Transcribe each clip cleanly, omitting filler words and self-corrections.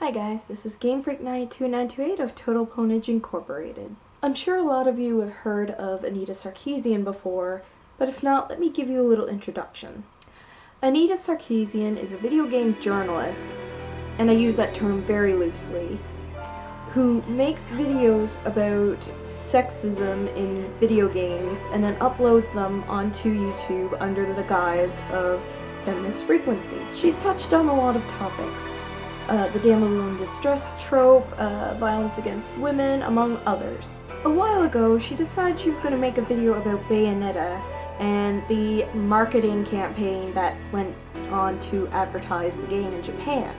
Hi guys, this is GameFreak 92928 of Total Ponage Incorporated. I'm sure a lot of you have heard of Anita Sarkeesian before, but if not, let me give you a little introduction. Anita Sarkeesian is a video game journalist, and I use that term very loosely, who makes videos about sexism in video games and then uploads them onto YouTube under the guise of Feminist Frequency. She's touched on a lot of topics. The damsel in distress trope, violence against women, among others. A while ago, she decided she was going to make a video about Bayonetta and the marketing campaign that went on to advertise the game in Japan.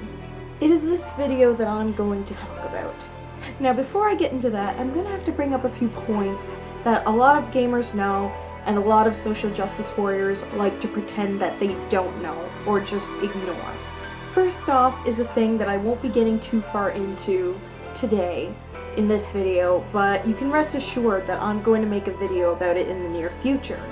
It is this video that I'm going to talk about. Now, before I get into that, I'm going to have to bring up a few points that a lot of gamers know and a lot of social justice warriors like to pretend that they don't know or just ignore. First off is a thing that I won't be getting too far into today in this video, but you can rest assured that I'm going to make a video about it in the near future.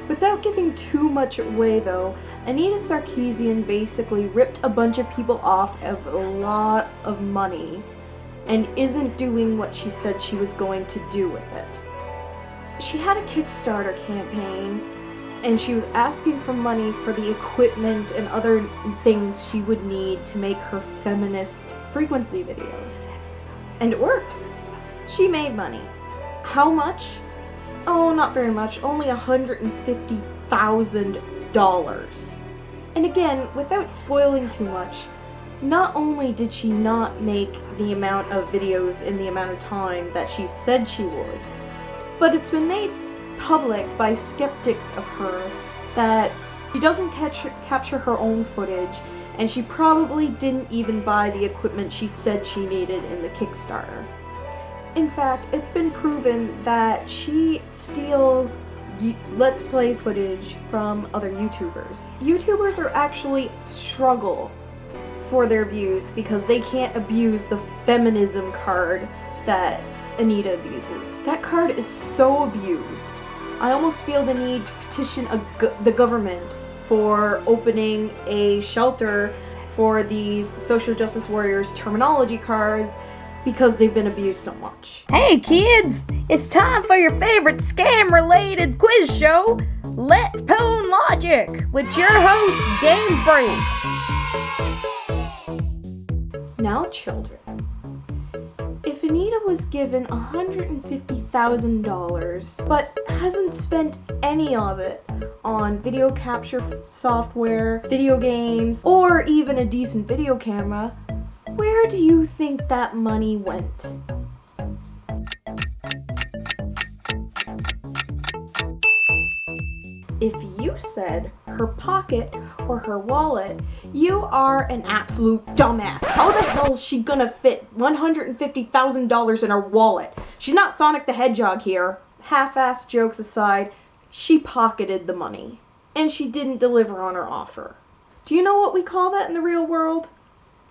Without giving too much away though, Anita Sarkeesian basically ripped a bunch of people off of a lot of money and isn't doing what she said she was going to do with it. She had a Kickstarter campaign and she was asking for money for the equipment and other things she would need to make her feminist frequency videos. And it worked. She made money. How much? Oh, not very much. Only $150,000. And again, without spoiling too much, not only did she not make the amount of videos in the amount of time that she said she would, but it's been made public by skeptics of her that she doesn't capture her own footage, and she probably didn't even buy the equipment she said she needed in the Kickstarter. In fact, it's been proven that she steals Let's Play footage from other YouTubers. YouTubers are actually struggle for their views because they can't abuse the feminism card that Anita abuses. That card is so abused. I almost feel the need to petition the government for opening a shelter for these social justice warriors terminology cards because they've been abused so much. Hey kids, it's time for your favorite scam-related quiz show, Let's Pwn Logic, with your host, GameFreak. Now children, if Anita was given $150,000 but hasn't spent any of it on video capture software, video games, or even a decent video camera, where do you think that money went? If you said her pocket or her wallet, you are an absolute dumbass. How the hell is she gonna fit $150,000 in her wallet? She's not Sonic the Hedgehog here. Half-assed jokes aside, she pocketed the money. And she didn't deliver on her offer. Do you know what we call that in the real world?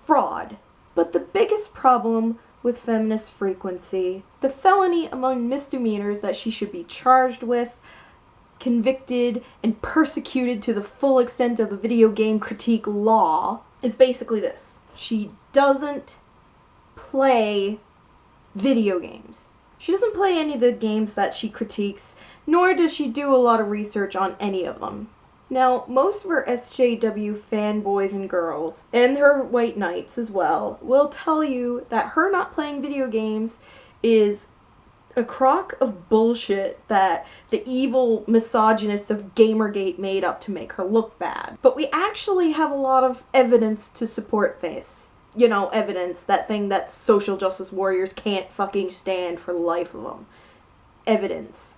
Fraud. But the biggest problem with Feminist Frequency, the felony among misdemeanors that she should be charged with, convicted, and persecuted to the full extent of the video game critique law, is basically this. She doesn't play video games. She doesn't play any of the games that she critiques, nor does she do a lot of research on any of them. Now, most of her SJW fanboys and girls, and her white knights as well, will tell you that her not playing video games is a crock of bullshit that the evil misogynists of Gamergate made up to make her look bad. But we actually have a lot of evidence to support this. You know, evidence, that thing that social justice warriors can't fucking stand for the life of them. Evidence.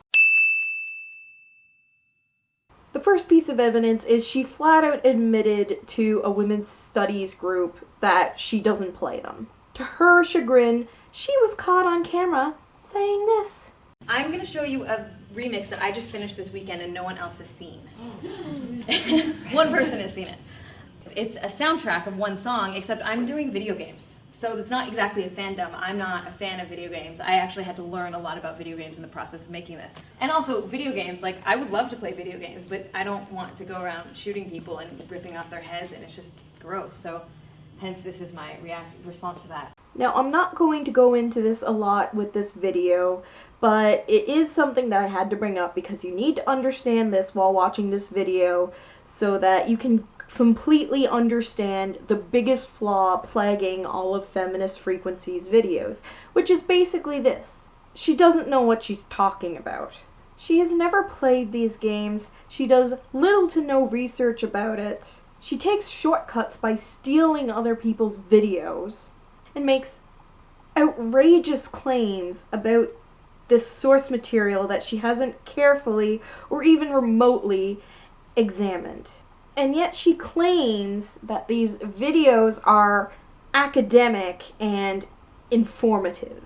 The first piece of evidence is she flat out admitted to a women's studies group that she doesn't play them. To her chagrin, she was caught on camera saying this. I'm going to show you a remix that I just finished this weekend and no one else has seen. One person has seen it. It's a soundtrack of one song, except I'm doing video games. So it's not exactly a fandom. I'm not a fan of video games. I actually had to learn a lot about video games in the process of making this. And also video games, like I would love to play video games, but I don't want to go around shooting people and ripping off their heads, and it's just gross. So Hence, this is my response to that. Now, I'm not going to go into this a lot with this video, but it is something that I had to bring up because you need to understand this while watching this video so that you can completely understand the biggest flaw plaguing all of Feminist Frequency's videos, which is basically this. She doesn't know what she's talking about. She has never played these games. She does little to no research about it. She takes shortcuts by stealing other people's videos and makes outrageous claims about this source material that she hasn't carefully or even remotely examined. And yet she claims that these videos are academic and informative.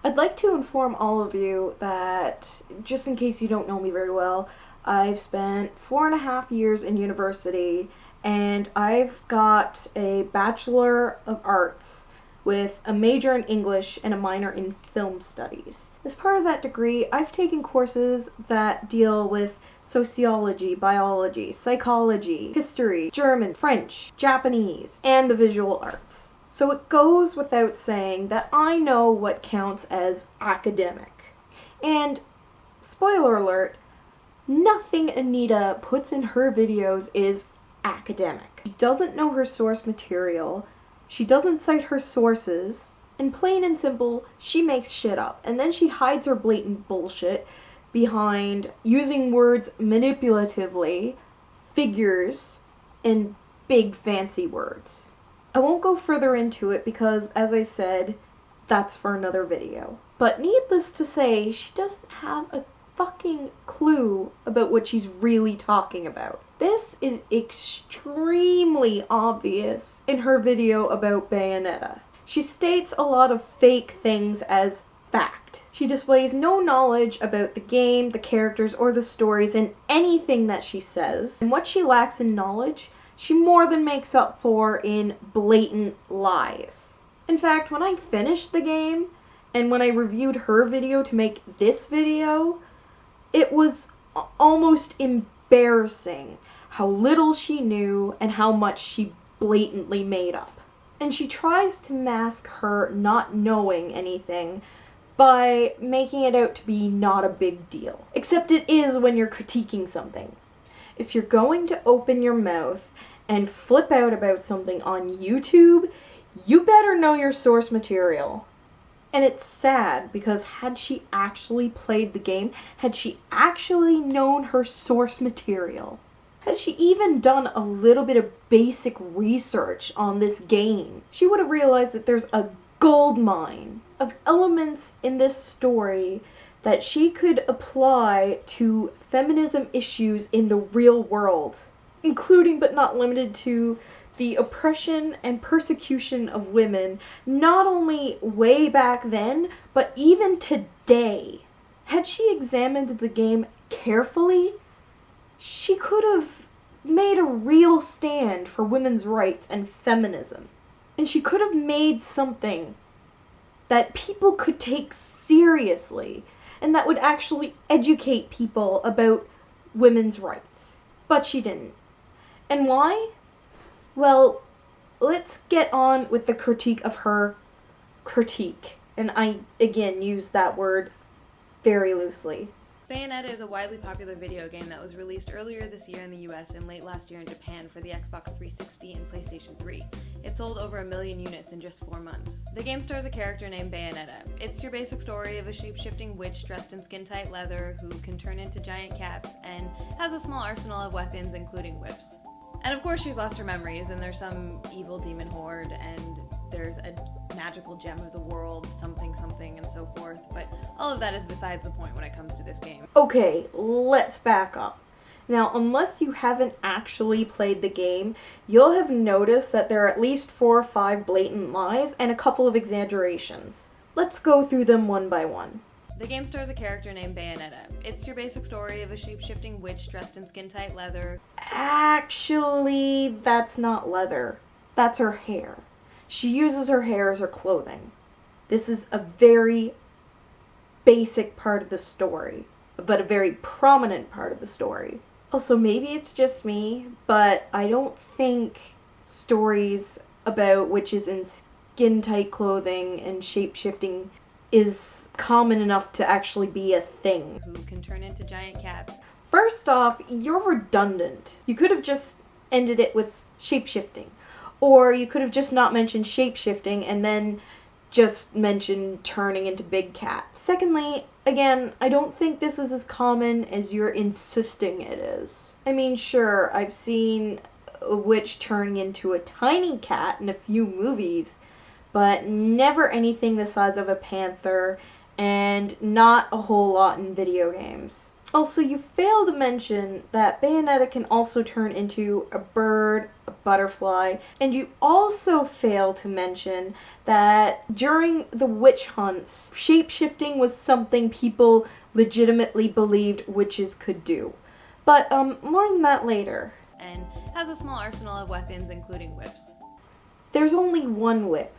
I'd like to inform all of you that, just in case you don't know me very well, I've spent 4.5 years in university and I've got a Bachelor of Arts with a major in English and a minor in film studies. As part of that degree, I've taken courses that deal with sociology, biology, psychology, history, German, French, Japanese, and the visual arts. So it goes without saying that I know what counts as academic. And, spoiler alert, nothing Anita puts in her videos is academic. She doesn't know her source material, she doesn't cite her sources, and plain and simple, she makes shit up. And then she hides her blatant bullshit behind using words manipulatively, figures, and big fancy words. I won't go further into it because, as I said, that's for another video. But needless to say, she doesn't have a fucking clue about what she's really talking about. This is extremely obvious in her video about Bayonetta. She states a lot of fake things as fact. She displays no knowledge about the game, the characters, or the stories in anything that she says. And what she lacks in knowledge, she more than makes up for in blatant lies. In fact, when I finished the game, and when I reviewed her video to make this video, it was almost embarrassing how little she knew and how much she blatantly made up. And she tries to mask her not knowing anything by making it out to be not a big deal. Except it is when you're critiquing something. If you're going to open your mouth and flip out about something on YouTube, you better know your source material. And it's sad because had she actually played the game, had she actually known her source material, had she even done a little bit of basic research on this game, she would have realized that there's a gold mine of elements in this story that she could apply to feminism issues in the real world, including but not limited to the oppression and persecution of women, not only way back then, but even today. Had she examined the game carefully, she could have made a real stand for women's rights and feminism. And she could have made something that people could take seriously and that would actually educate people about women's rights. But she didn't. And why? Well, let's get on with the critique of her critique. And I, again, use that word very loosely. Bayonetta is a widely popular video game that was released earlier this year in the US and late last year in Japan for the Xbox 360 and PlayStation 3. It sold over 1 million units in just 4 months. The game stars a character named Bayonetta. It's your basic story of a shape-shifting witch dressed in skin-tight leather who can turn into giant cats and has a small arsenal of weapons, including whips. And of course she's lost her memories, and there's some evil demon horde, and there's a magical gem of the world, something, and so forth, but all of that is besides the point when it comes to this game. Okay, let's back up. Now, unless you haven't actually played the game, you'll have noticed that there are at least 4 or 5 blatant lies and a couple of exaggerations. Let's go through them one by one. The game stars a character named Bayonetta. It's your basic story of a shape-shifting witch dressed in skin-tight leather. Actually, that's not leather. That's her hair. She uses her hair as her clothing. This is a very basic part of the story, but a very prominent part of the story. Also, maybe it's just me, but I don't think stories about witches in skin-tight clothing and shape-shifting is common enough to actually be a thing. Who can turn into giant cats. First off, you're redundant. You could have just ended it with shape-shifting. Or you could have just not mentioned shape-shifting and then just mentioned turning into big cats. Secondly, again, I don't think this is as common as you're insisting it is. I mean, sure, I've seen a witch turning into a tiny cat in a few movies, but never anything the size of a panther, and not a whole lot in video games. Also, you fail to mention that Bayonetta can also turn into a bird, a butterfly, and you also fail to mention that during the witch hunts, shape-shifting was something people legitimately believed witches could do. But more on that later. And has a small arsenal of weapons, including whips. There's only one whip.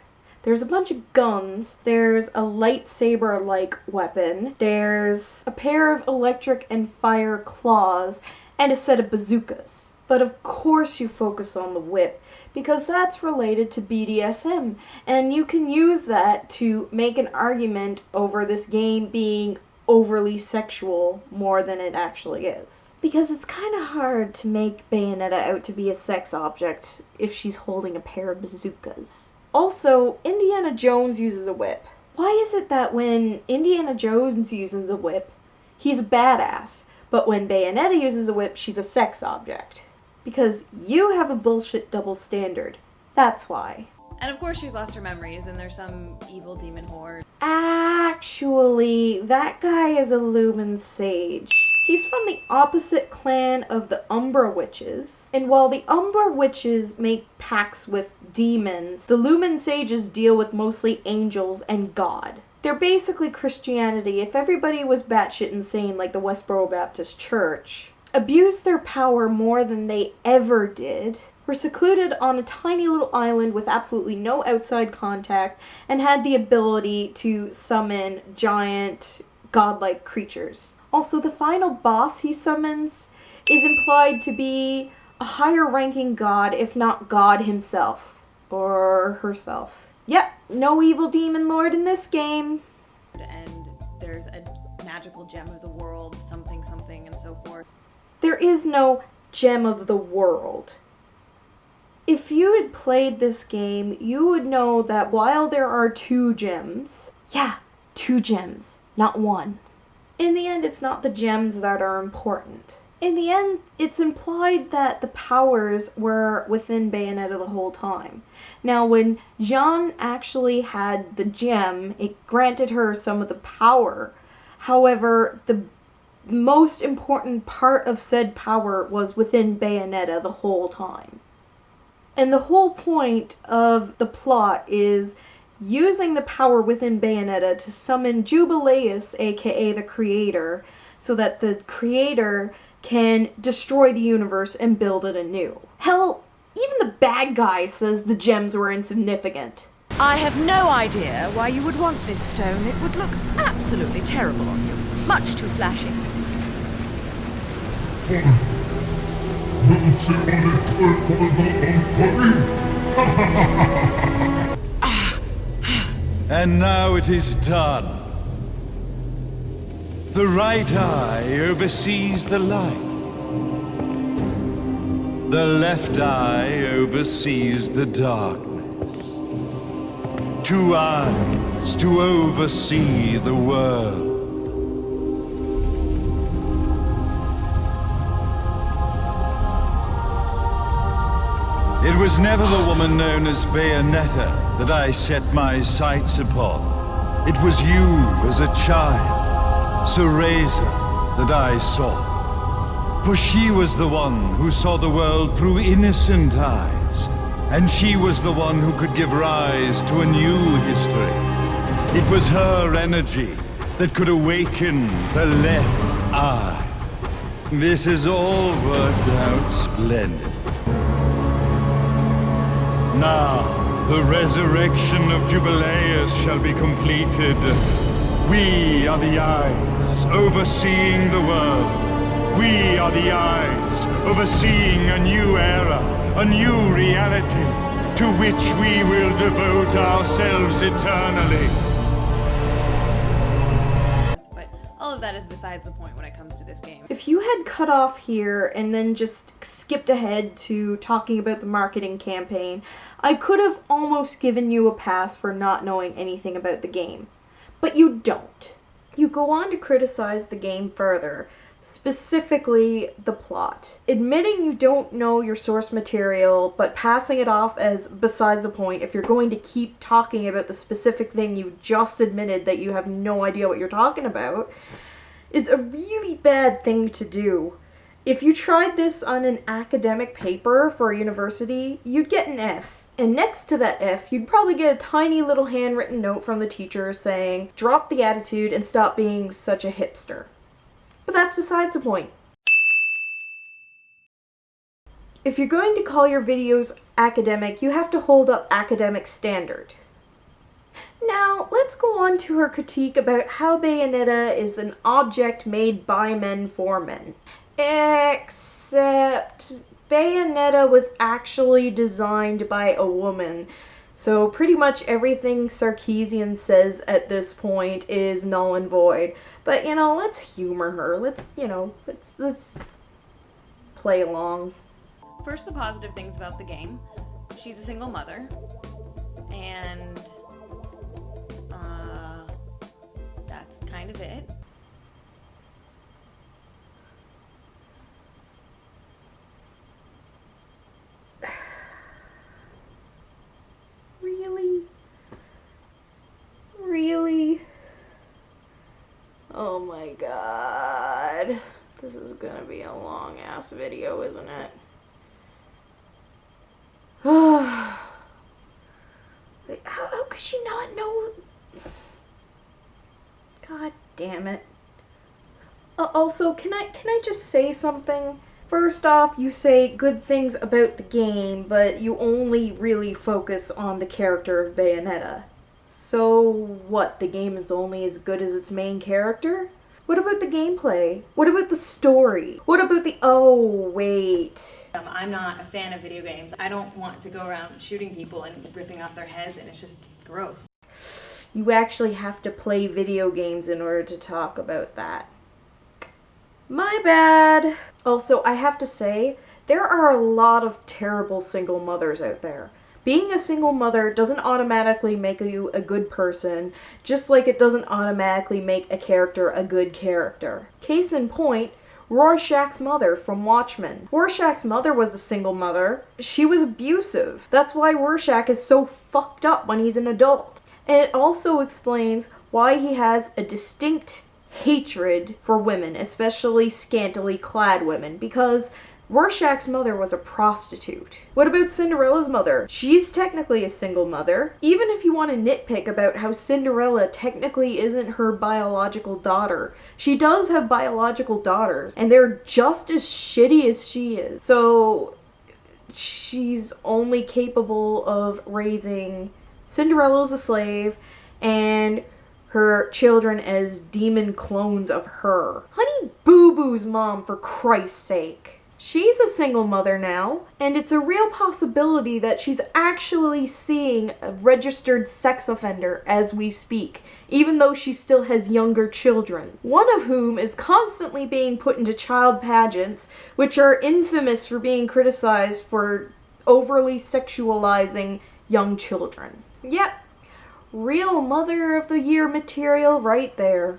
There's a bunch of guns, there's a lightsaber-like weapon, there's a pair of electric and fire claws, and a set of bazookas. But of course you focus on the whip, because that's related to BDSM, and you can use that to make an argument over this game being overly sexual more than it actually is. Because it's kind of hard to make Bayonetta out to be a sex object if she's holding a pair of bazookas. Also, Indiana Jones uses a whip. Why is it that when Indiana Jones uses a whip, he's a badass, but when Bayonetta uses a whip, she's a sex object? Because you have a bullshit double standard. That's why. And of course she's lost her memories, and there's some evil demon horde. Actually, that guy is a Lumen Sage. He's from the opposite clan of the Umbra Witches, and while the Umbra Witches make pacts with demons, the Lumen Sages deal with mostly angels and God. They're basically Christianity if everybody was batshit insane like the Westboro Baptist Church. Abused their power more than they ever did, were secluded on a tiny little island with absolutely no outside contact, and had the ability to summon giant, godlike creatures. Also, the final boss he summons is implied to be a higher ranking god, if not God himself. Or herself. Yep, no evil demon lord in this game. And there's a magical gem of the world, something, something, and so forth. There is no gem of the world. If you had played this game, you would know that while there are 2 gems, yeah, 2 gems, not 1. In the end, it's not the gems that are important. In the end, it's implied that the powers were within Bayonetta the whole time. Now, when Jeanne actually had the gem, it granted her some of the power. However, the most important part of said power was within Bayonetta the whole time. And the whole point of the plot is using the power within Bayonetta to summon Jubileus, aka the Creator, so that the Creator can destroy the universe and build it anew. Hell, even the bad guy says the gems were insignificant. I have no idea why you would want this stone. It would look absolutely terrible on you. Much too flashy. And now it is done. The right eye oversees the light. The left eye oversees the darkness. 2 eyes to oversee the world. It was never the woman known as Bayonetta that I set my sights upon. It was you as a child, Cereza, that I saw. For she was the one who saw the world through innocent eyes, and she was the one who could give rise to a new history. It was her energy that could awaken the left eye. This has all worked out splendid. Now, the resurrection of Jubileus shall be completed. We are the eyes overseeing the world. We are the eyes overseeing a new era, a new reality, to which we will devote ourselves eternally. But all of that is besides the point when it comes to this game. If you had cut off here and then just skipped ahead to talking about the marketing campaign, I could have almost given you a pass for not knowing anything about the game. But you don't. You go on to criticize the game further, specifically the plot. Admitting you don't know your source material, but passing it off as besides the point if you're going to keep talking about the specific thing you just admitted that you have no idea what you're talking about, is a really bad thing to do. If you tried this on an academic paper for a university, you'd get an F. And next to that F, you'd probably get a tiny little handwritten note from the teacher saying, drop the attitude and stop being such a hipster. But that's besides the point. If you're going to call your videos academic, you have to hold up academic standard. Now, let's go on to her critique about how Bayonetta is an object made by men for men. Except Bayonetta was actually designed by a woman. So pretty much everything Sarkeesian says at this point is null and void. But, you know, let's humor her. Let's play along. First, the positive things about the game. She's a single mother, and that's kind of it. Really? Oh my god. This is gonna be a long ass video, isn't it? How could she not know? God damn it. Also, can I just say something? First off, you say good things about the game, but you only really focus on the character of Bayonetta. So what, the game is only as good as its main character? What about the gameplay? What about the story? What about the... Oh, wait. I'm not a fan of video games. I don't want to go around shooting people and ripping off their heads, and it's just gross. You actually have to play video games in order to talk about that. My bad. Also, I have to say, there are a lot of terrible single mothers out there. Being a single mother doesn't automatically make you a good person, just like it doesn't automatically make a character a good character. Case in point, Rorschach's mother from Watchmen. Rorschach's mother was a single mother. She was abusive. That's why Rorschach is so fucked up when he's an adult. And it also explains why he has a distinct hatred for women, especially scantily clad women, because Rorschach's mother was a prostitute. What about Cinderella's mother? She's technically a single mother. Even if you want to nitpick about how Cinderella technically isn't her biological daughter, she does have biological daughters, and they're just as shitty as she is. So she's only capable of raising Cinderella as a slave and her children as demon clones of her. Honey Boo Boo's mom, for Christ's sake. She's a single mother now, and it's a real possibility that she's actually seeing a registered sex offender as we speak, even though she still has younger children, one of whom is constantly being put into child pageants, which are infamous for being criticized for overly sexualizing young children. Yep, real Mother of the Year material right there.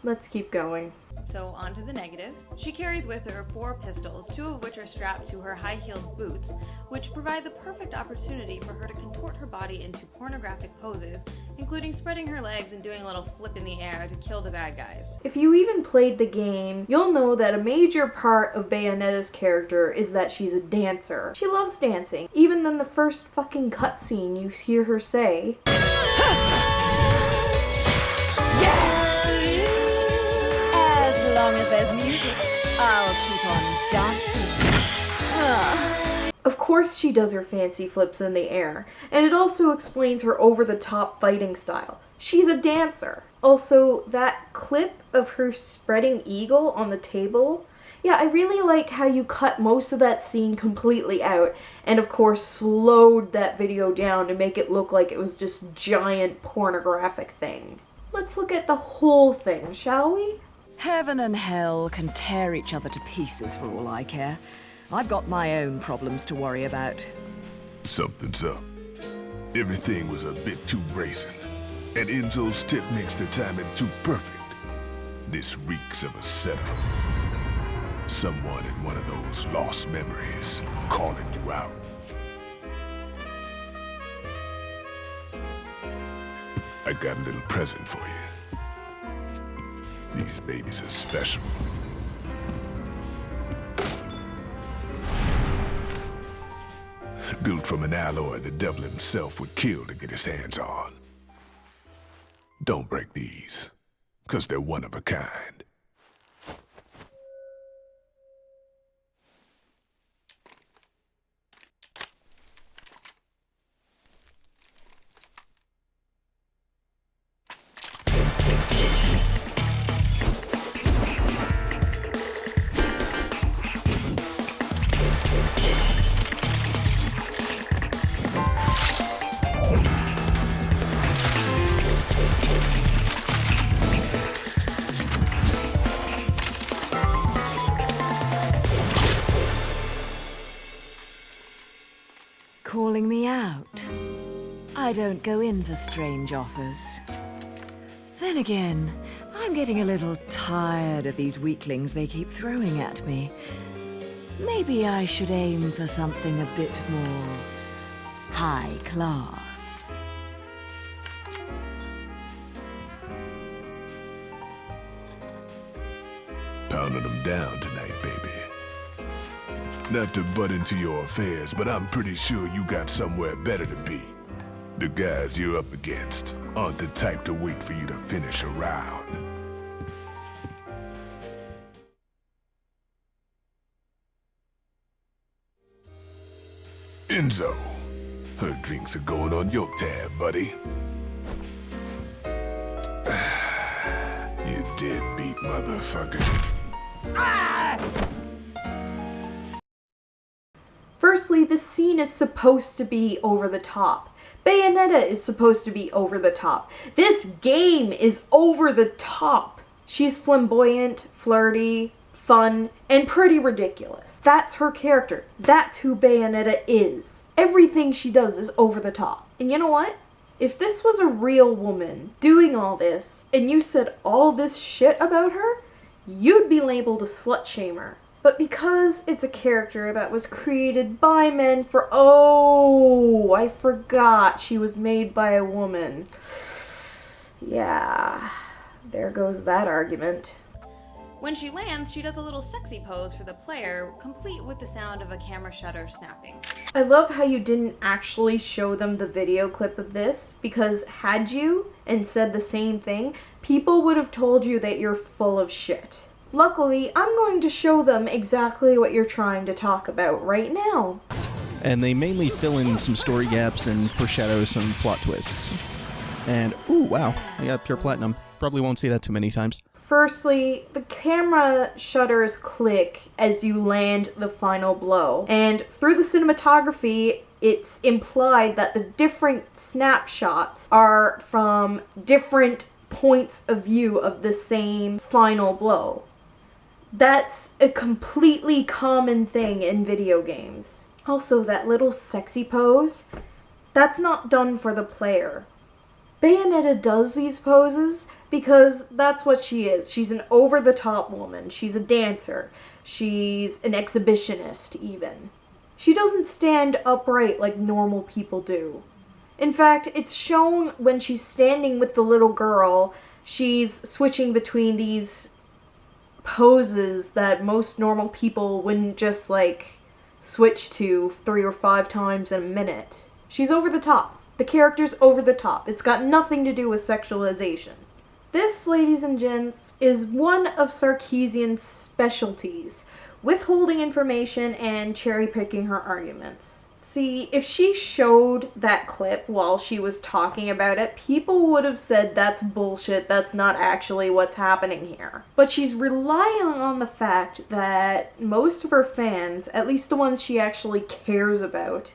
Let's keep going. So on to the negatives. She carries with her 4 pistols, 2 of which are strapped to her high-heeled boots, which provide the perfect opportunity for her to contort her body into pornographic poses, including spreading her legs and doing a little flip in the air to kill the bad guys. If you even played the game, you'll know that a major part of Bayonetta's character is that she's a dancer. She loves dancing. Even in the first fucking cutscene, you hear her say, As long as there's music, I'll keep on dancing. Of course she does her fancy flips in the air, and it also explains her over-the-top fighting style. She's a dancer. Also, that clip of her spreading eagle on the table, Yeah, I really like how you cut most of that scene completely out and of course slowed that video down to make it look like it was just giant pornographic thing. Let's look at the whole thing, shall we? Heaven and hell can tear each other to pieces for all I care. I've got my own problems to worry about. Something's up. Everything was a bit too brazen, and Enzo's tip makes the timing too perfect. This reeks of a setup. Someone in one of those lost memories calling you out. I got a little present for you. These babies are special. Built from an alloy the devil himself would kill to get his hands on. Don't break these, 'cause they're one of a kind. Calling me out? I don't go in for strange offers. Then again, I'm getting a little tired of these weaklings they keep throwing at me. Maybe I should aim for something a bit more high class. Pounding them down tonight, baby. Not to butt into your affairs, but I'm pretty sure you got somewhere better to be. The guys you're up against aren't the type to wait for you to finish a round. Enzo, her drinks are going on your tab, buddy. You deadbeat motherfucker. Firstly, this scene is supposed to be over the top. Bayonetta is supposed to be over the top. This game is over the top. She's flamboyant, flirty, fun, and pretty ridiculous. That's her character. That's who Bayonetta is. Everything she does is over the top. And you know what? If this was a real woman doing all this, and you said all this shit about her, you'd be labeled a slut-shamer. But because it's a character that was created by men for... Oh, I forgot she was made by a woman. Yeah, there goes that argument. When she lands, she does a little sexy pose for the player, complete with the sound of a camera shutter snapping. I love how you didn't actually show them the video clip of this, because had you and said the same thing, people would have told you that you're full of shit. Luckily, I'm going to show them exactly what you're trying to talk about right now. And they mainly fill in some story gaps and foreshadow some plot twists. And, ooh, wow, I got pure platinum. Probably won't see that too many times. Firstly, the camera shutters click as you land the final blow. And through the cinematography, it's implied that the different snapshots are from different points of view of the same final blow. That's a completely common thing in video games. Also, that little sexy pose, that's not done for the player. Bayonetta does these poses because that's what she is. She's an over-the-top woman. She's a dancer. She's an exhibitionist, even. She doesn't stand upright like normal people do. In fact, it's shown when she's standing with the little girl, she's switching between these poses that most normal people wouldn't just, switch to 3 or 5 times in a minute. She's over the top. The character's over the top. It's got nothing to do with sexualization. This, ladies and gents, is one of Sarkeesian's specialties, withholding information and cherry-picking her arguments. See, if she showed that clip while she was talking about it, people would have said that's bullshit, that's not actually what's happening here. But she's relying on the fact that most of her fans, at least the ones she actually cares about,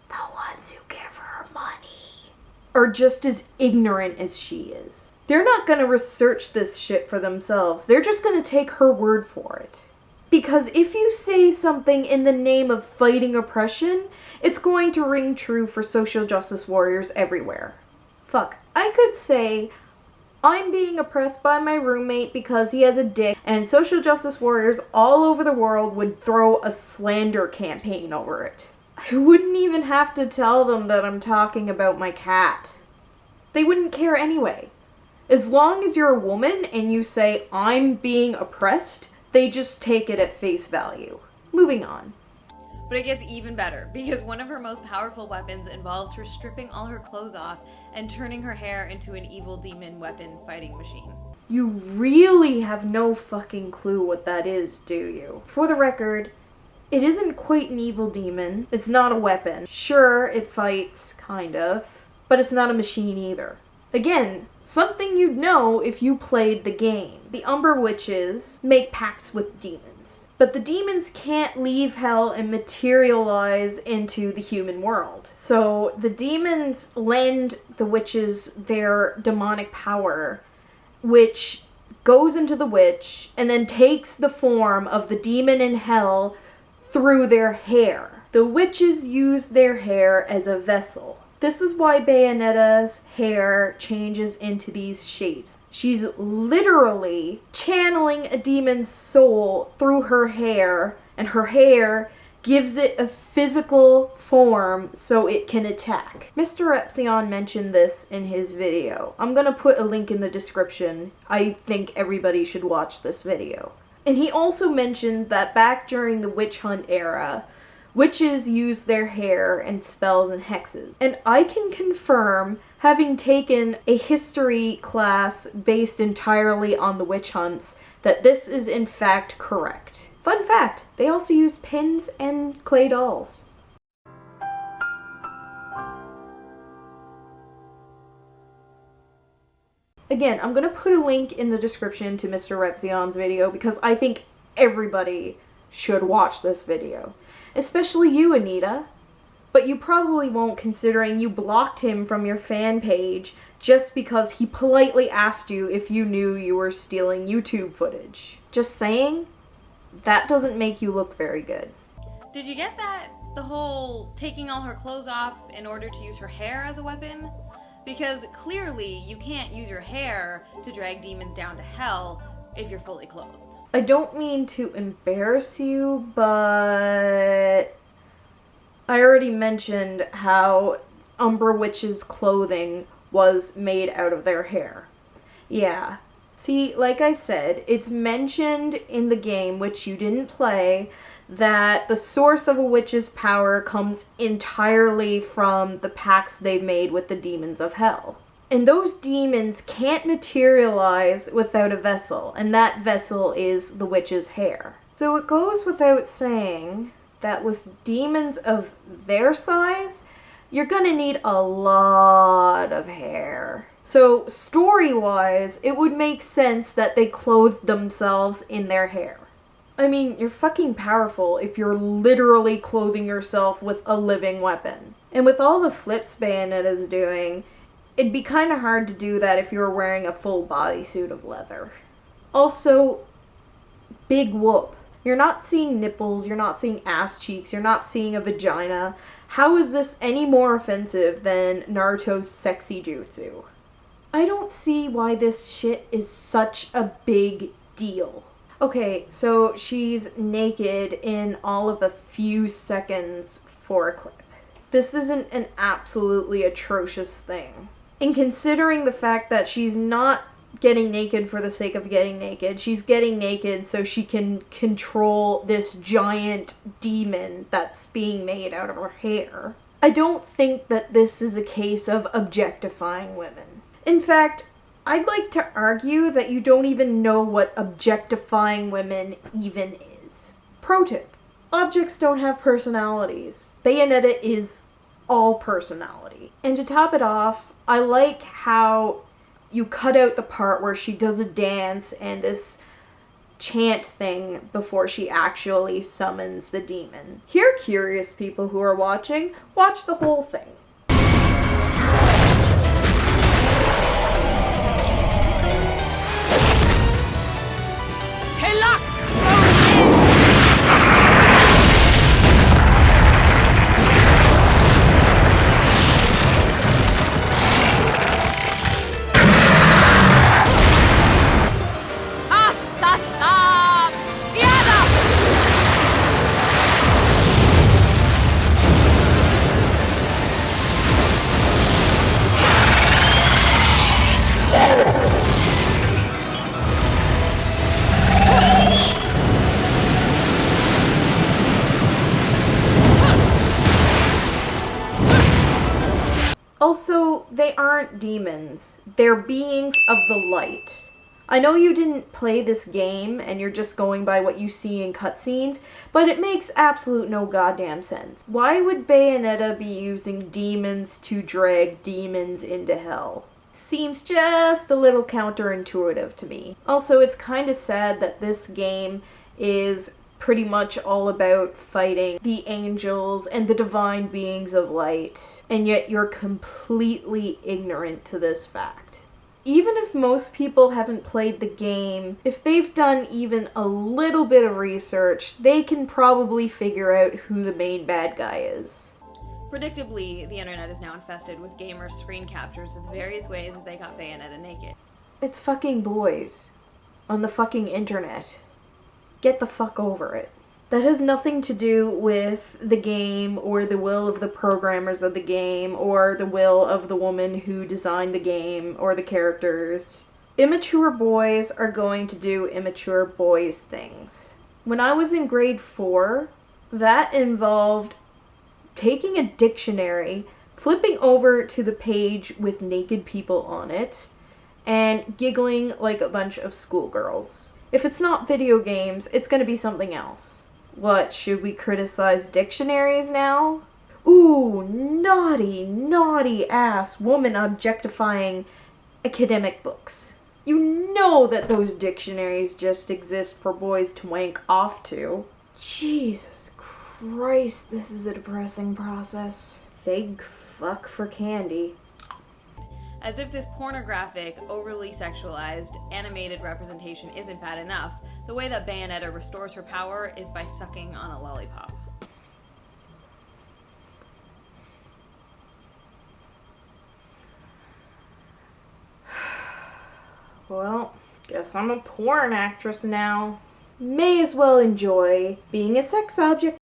the ones who give her money, are just as ignorant as she is. They're not gonna research this shit for themselves. They're just gonna take her word for it. Because if you say something in the name of fighting oppression, it's going to ring true for social justice warriors everywhere. Fuck, I could say, I'm being oppressed by my roommate because he has a dick, and social justice warriors all over the world would throw a slander campaign over it. I wouldn't even have to tell them that I'm talking about my cat. They wouldn't care anyway. As long as you're a woman and you say, I'm being oppressed, they just take it at face value. Moving on. But it gets even better, because one of her most powerful weapons involves her stripping all her clothes off and turning her hair into an evil demon weapon fighting machine. You really have no fucking clue what that is, do you? For the record, it isn't quite an evil demon. It's not a weapon. Sure, it fights, kind of, but it's not a machine either. Again, something you'd know if you played the game. The Umber Witches make pacts with demons, but the demons can't leave hell and materialize into the human world. So the demons lend the witches their demonic power, which goes into the witch and then takes the form of the demon in hell through their hair. The witches use their hair as a vessel. This is why Bayonetta's hair changes into these shapes. She's literally channeling a demon's soul through her hair, and her hair gives it a physical form so it can attack. Mr. Epsilon mentioned this in his video. I'm gonna put a link in the description. I think everybody should watch this video. And he also mentioned that back during the witch hunt era, witches use their hair and spells and hexes. And I can confirm, having taken a history class based entirely on the witch hunts, that this is in fact correct. Fun fact, they also use pins and clay dolls. Again, I'm gonna put a link in the description to Mr. Repzion's video because I think everybody should watch this video. Especially you, Anita. But you probably won't, considering you blocked him from your fan page just because he politely asked you if you knew you were stealing YouTube footage. Just saying, that doesn't make you look very good. Did you get that? The whole taking all her clothes off in order to use her hair as a weapon? Because clearly you can't use your hair to drag demons down to hell if you're fully clothed. I don't mean to embarrass you, but I already mentioned how Umber Witch's clothing was made out of their hair. Yeah. See, like I said, it's mentioned in the game, which you didn't play, that the source of a witch's power comes entirely from the pacts they made with the demons of hell. And those demons can't materialize without a vessel, and that vessel is the witch's hair. So it goes without saying that with demons of their size, you're gonna need a lot of hair. So story-wise, it would make sense that they clothed themselves in their hair. I mean, you're fucking powerful if you're literally clothing yourself with a living weapon. And with all the flips Bayonetta's doing, it'd be kind of hard to do that if you were wearing a full bodysuit of leather. Also, big whoop. You're not seeing nipples, you're not seeing ass cheeks, you're not seeing a vagina. How is this any more offensive than Naruto's sexy jutsu? I don't see why this shit is such a big deal. Okay, so she's naked in all of a few seconds for a clip. This isn't an absolutely atrocious thing. And considering the fact that she's not getting naked for the sake of getting naked, she's getting naked so she can control this giant demon that's being made out of her hair, I don't think that this is a case of objectifying women. In fact, I'd like to argue that you don't even know what objectifying women even is. Pro tip. Objects don't have personalities. Bayonetta is all personality. And to top it off, I like how you cut out the part where she does a dance and this chant thing before she actually summons the demon. Here, curious people who are watching, watch the whole thing. Also, they aren't demons. They're beings of the light. I know you didn't play this game and you're just going by what you see in cutscenes, but it makes absolute no goddamn sense. Why would Bayonetta be using demons to drag demons into hell? Seems just a little counterintuitive to me. Also, it's kind of sad that this game is pretty much all about fighting the angels and the divine beings of light, and yet you're completely ignorant to this fact. Even if most people haven't played the game, if they've done even a little bit of research, they can probably figure out who the main bad guy is. Predictably, the internet is now infested with gamers' screen captures of the various ways that they got Bayonetta naked. It's fucking boys on the fucking internet. Get the fuck over it. That has nothing to do with the game or the will of the programmers of the game or the will of the woman who designed the game or the characters. Immature boys are going to do immature boys things. When I was in grade 4, that involved taking a dictionary, flipping over to the page with naked people on it, and giggling like a bunch of schoolgirls. If it's not video games, it's gonna be something else. What, should we criticize dictionaries now? Ooh, naughty, naughty ass woman objectifying academic books. You know that those dictionaries just exist for boys to wank off to. Jesus Christ, this is a depressing process. Thank fuck for candy. As if this pornographic, overly sexualized, animated representation isn't bad enough, the way that Bayonetta restores her power is by sucking on a lollipop. Well, guess I'm a porn actress now. May as well enjoy being a sex object.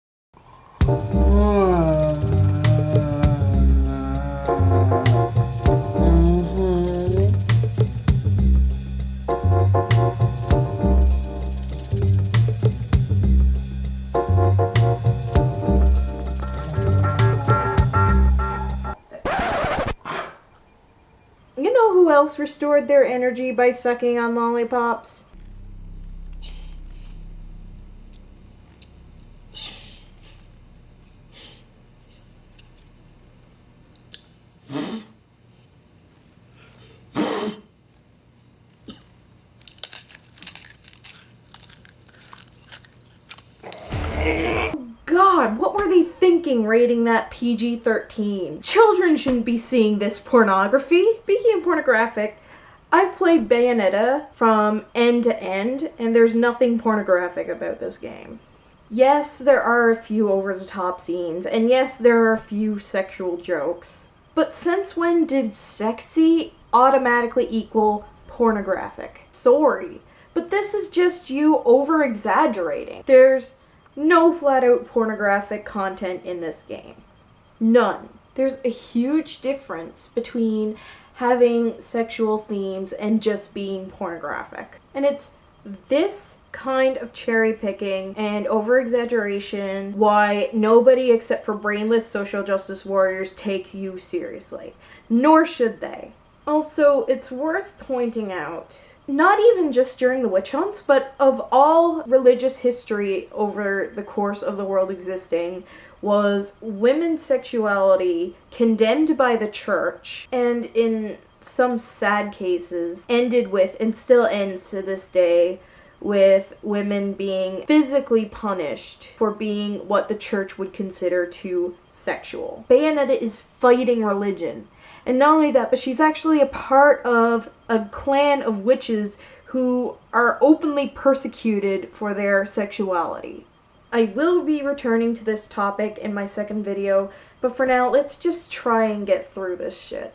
You know who else restored their energy by sucking on lollipops? God, what were they thinking rating that PG-13? Children shouldn't be seeing this pornography. Speaking of pornographic, I've played Bayonetta from end to end, and there's nothing pornographic about this game. Yes, there are a few over-the-top scenes, and yes, there are a few sexual jokes. But since when did sexy automatically equal pornographic? Sorry, but this is just you over-exaggerating. There's no flat-out pornographic content in this game. None. There's a huge difference between having sexual themes and just being pornographic. And it's this kind of cherry-picking and over-exaggeration why nobody except for brainless social justice warriors take you seriously. Nor should they. Also, it's worth pointing out, not even just during the witch hunts, but of all religious history over the course of the world existing, was women's sexuality condemned by the church, and in some sad cases ended with, and still ends to this day, with women being physically punished for being what the church would consider too sexual. Bayonetta is fighting religion. And not only that, but she's actually a part of a clan of witches who are openly persecuted for their sexuality. I will be returning to this topic in my second video, but for now, let's just try and get through this shit.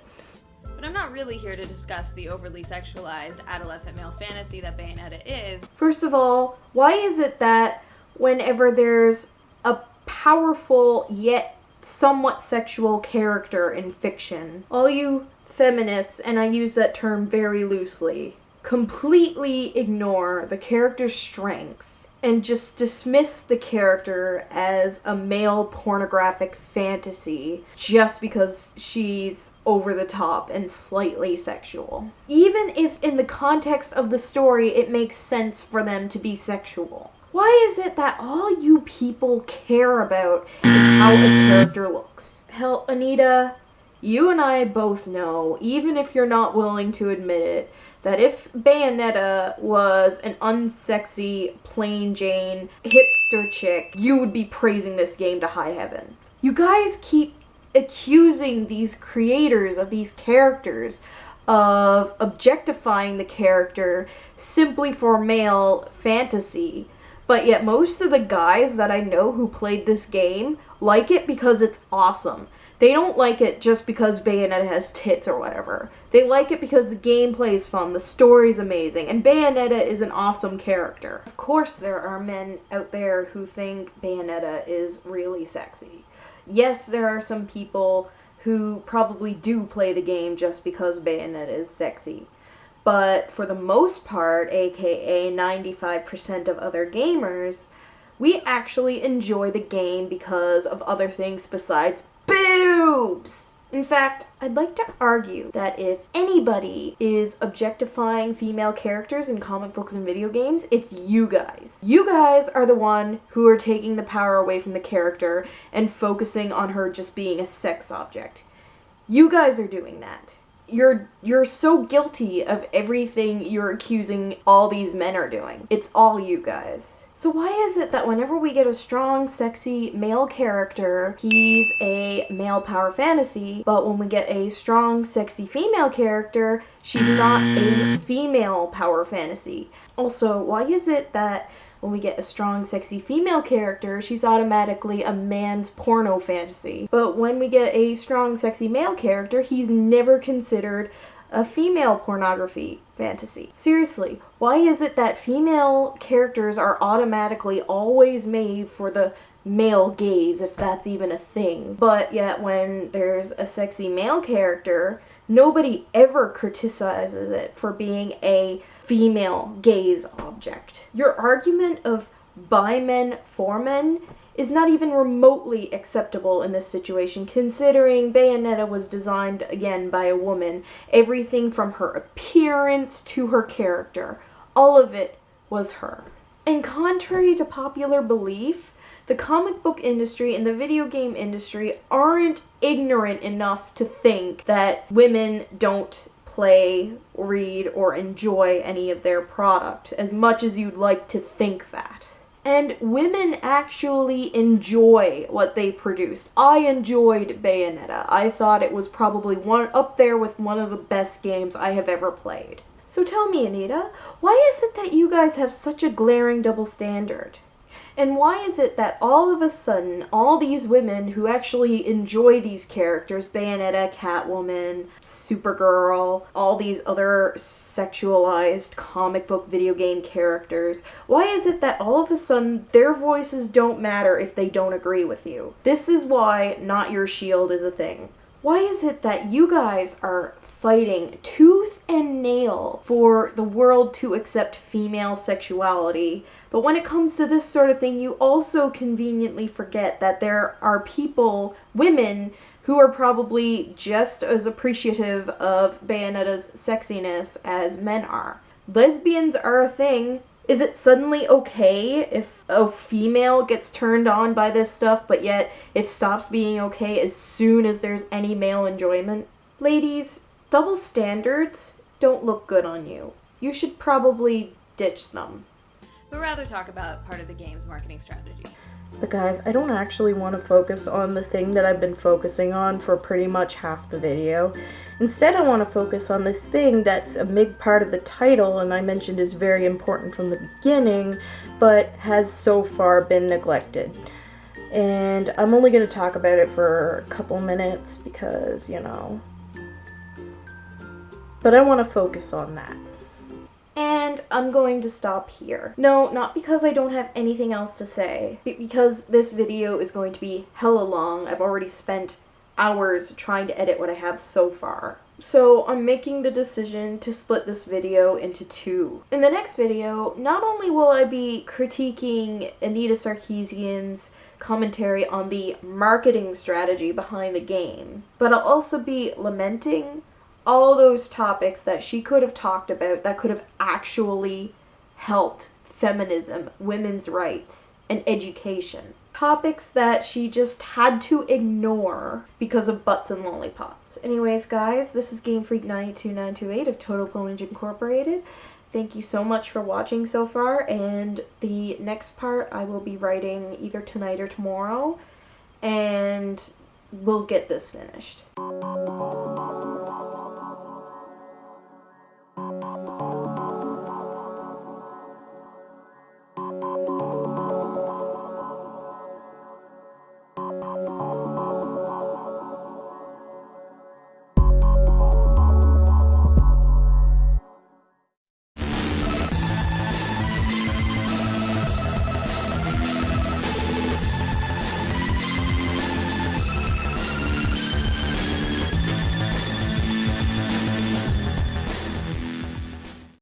But I'm not really here to discuss the overly sexualized adolescent male fantasy that Bayonetta is. First of all, why is it that whenever there's a powerful yet somewhat sexual character in fiction, all you feminists, and I use that term very loosely, completely ignore the character's strength and just dismiss the character as a male pornographic fantasy just because she's over the top and slightly sexual? Even if in the context of the story it makes sense for them to be sexual. Why is it that all you people care about is how a character looks? Hell, Anita, you and I both know, even if you're not willing to admit it, that if Bayonetta was an unsexy, plain Jane, hipster chick, you would be praising this game to high heaven. You guys keep accusing these creators of these characters of objectifying the character simply for male fantasy. But yet most of the guys that I know who played this game like it because it's awesome. They don't like it just because Bayonetta has tits or whatever. They like it because the gameplay is fun, the story's amazing, and Bayonetta is an awesome character. Of course there are men out there who think Bayonetta is really sexy. Yes, there are some people who probably do play the game just because Bayonetta is sexy. But for the most part, aka 95% of other gamers, we actually enjoy the game because of other things besides boobs! In fact, I'd like to argue that if anybody is objectifying female characters in comic books and video games, it's you guys. You guys are the one who are taking the power away from the character and focusing on her just being a sex object. You guys are doing that. You're so guilty of everything you're accusing all these men are doing. It's all you guys. So why is it that whenever we get a strong, sexy male character, he's a male power fantasy, but when we get a strong, sexy female character, she's not a female power fantasy? Also, why is it that when we get a strong, sexy female character, she's automatically a man's porno fantasy, but when we get a strong, sexy male character, he's never considered a female pornography fantasy? Seriously, why is it that female characters are automatically always made for the male gaze, if that's even a thing, but yet when there's a sexy male character, nobody ever criticizes it for being a female gaze object? Your argument of by men for men is not even remotely acceptable in this situation, considering Bayonetta was designed, again, by a woman. Everything from her appearance to her character, all of it was her. And contrary to popular belief, the comic book industry and the video game industry aren't ignorant enough to think that women don't play, read, or enjoy any of their product, as much as you'd like to think that. And women actually enjoy what they produced. I enjoyed Bayonetta. I thought it was probably up there with one of the best games I have ever played. So tell me, Anita, why is it that you guys have such a glaring double standard? And why is it that all of a sudden, all these women who actually enjoy these characters, Bayonetta, Catwoman, Supergirl, all these other sexualized comic book video game characters, why is it that all of a sudden their voices don't matter if they don't agree with you? This is why Not Your Shield is a thing. Why is it that you guys are fighting tooth and nail for the world to accept female sexuality, but when it comes to this sort of thing, you also conveniently forget that there are people, women, who are probably just as appreciative of Bayonetta's sexiness as men are. Lesbians are a thing. Is it suddenly okay if a female gets turned on by this stuff, but yet it stops being okay as soon as there's any male enjoyment? Ladies, double standards don't look good on you. You should probably ditch them. But rather talk about part of the game's marketing strategy. But guys, I don't actually want to focus on the thing that I've been focusing on for pretty much half the video. Instead, I want to focus on this thing that's a big part of the title and I mentioned is very important from the beginning, but has so far been neglected. And I'm only going to talk about it for a couple minutes because, you know. But I want to focus on that. And I'm going to stop here. No, not because I don't have anything else to say, but because this video is going to be hella long. I've already spent hours trying to edit what I have so far. So I'm making the decision to split this video into two. In the next video, not only will I be critiquing Anita Sarkeesian's commentary on the marketing strategy behind the game, but I'll also be lamenting all those topics that she could have talked about that could have actually helped feminism, women's rights, and education. Topics that she just had to ignore because of butts and lollipops. Anyways, guys, this is GameFreak 92928 of Total Ponage Incorporated. Thank you so much for watching so far, and the next part I will be writing either tonight or tomorrow, and we'll get this finished.